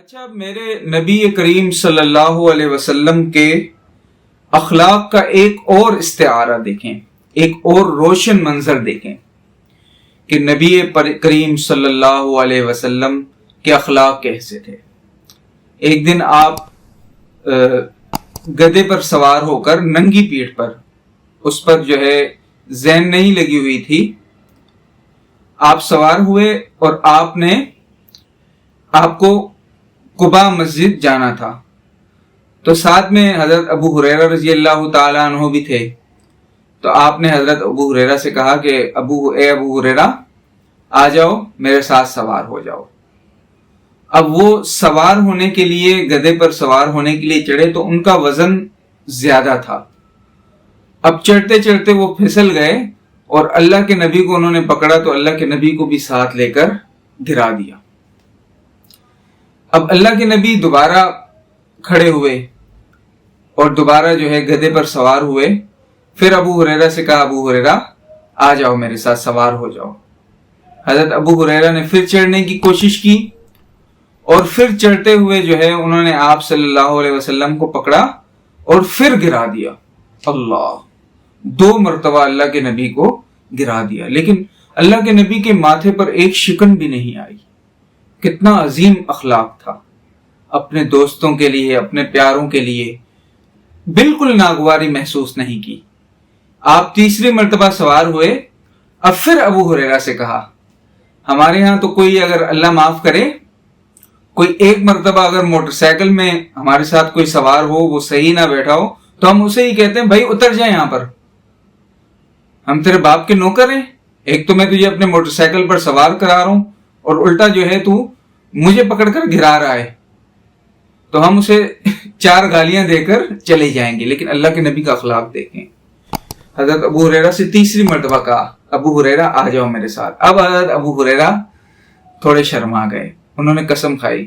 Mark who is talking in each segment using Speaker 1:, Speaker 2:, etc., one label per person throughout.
Speaker 1: اچھا، میرے نبی کریم صلی اللہ علیہ وسلم کے اخلاق کا ایک اور استعارہ دیکھیں، ایک اور روشن منظر دیکھیں کہ نبی کریم صلی اللہ علیہ وسلم کے اخلاق کیسے تھے۔ ایک دن آپ گدھے پر سوار ہو کر ننگی پیٹھ پر، اس پر جو ہے زین نہیں لگی ہوئی تھی، آپ سوار ہوئے اور آپ کو قباء مسجد جانا تھا، تو ساتھ میں حضرت ابو ہریرہ رضی اللہ تعالیٰ عنہ بھی تھے۔ تو آپ نے حضرت ابو ہریرہ سے کہا کہ اے ابو ہریرہ آ جاؤ، میرے ساتھ سوار ہو جاؤ۔ اب وہ سوار ہونے کے لیے، گدھے پر سوار ہونے کے لیے چڑھے تو ان کا وزن زیادہ تھا۔ اب چڑھتے چڑھتے وہ پھسل گئے اور اللہ کے نبی کو انہوں نے پکڑا تو اللہ کے نبی کو بھی ساتھ لے کر گرا دیا۔ اب اللہ کے نبی دوبارہ کھڑے ہوئے اور دوبارہ جو ہے گدھے پر سوار ہوئے، پھر ابو ہریرہ سے کہا ابو ہریرہ آ جاؤ، میرے ساتھ سوار ہو جاؤ۔ حضرت ابو ہریرہ نے پھر چڑھنے کی کوشش کی اور پھر چڑھتے ہوئے جو ہے انہوں نے آپ صلی اللہ علیہ وسلم کو پکڑا اور پھر گرا دیا۔ اللہ، 2 مرتبہ اللہ کے نبی کو گرا دیا، لیکن اللہ کے نبی کے ماتھے پر ایک شکن بھی نہیں آئی۔ کتنا عظیم اخلاق تھا، اپنے دوستوں کے لیے، اپنے پیاروں کے لیے بالکل ناگواری محسوس نہیں کی۔ آپ تیسری مرتبہ سوار ہوئے، اب پھر ابو ہریرہ سے کہا، ہمارے ہاں تو کوئی اگر اللہ معاف کرے، کوئی ایک مرتبہ اگر موٹر سائیکل میں ہمارے ساتھ کوئی سوار ہو، وہ صحیح نہ بیٹھا ہو، تو ہم اسے ہی کہتے ہیں بھائی اتر جائیں یہاں پر، ہم تیرے باپ کے نوکر ہیں، ایک تو میں تجھے اپنے موٹر سائیکل پر سوار کرا رہا ہوں اور الٹا جو ہے تو مجھے پکڑ کر گرا رہا ہے، تو ہم اسے 4 گالیاں دے کر چلے جائیں گے۔ لیکن اللہ کے نبی کا اخلاق دیکھیں۔ حضرت ابو ہریرہ سے تیسری مرتبہ کہا ابو ہریرہ آ جاؤ میرے ساتھ۔ اب حضرت ابو ہریرہ تھوڑے شرما گئے، انہوں نے قسم کھائی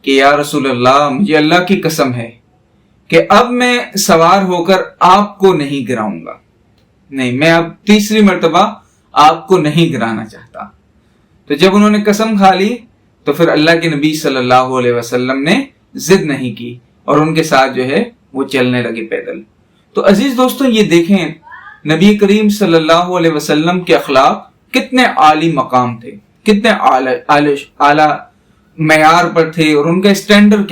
Speaker 1: کہ یا رسول اللہ، مجھے اللہ کی قسم ہے کہ اب میں سوار ہو کر آپ کو نہیں گراؤں گا، نہیں، میں اب تیسری مرتبہ آپ کو نہیں گرانا چاہتا۔ تو جب انہوں نے قسم کھا لی تو پھر اللہ کے نبی صلی اللہ علیہ وسلم نے ضد نہیں کی اور ان کے ساتھ جو ہے وہ چلنے لگے پیدل۔ تو عزیز دوستوں، یہ دیکھیں نبی کریم صلی اللہ علیہ وسلم کے اخلاق کتنے عالی مقام تھے، کتنے اعلیٰ معیار پر تھے، اور ان کا اسٹینڈرڈ کیا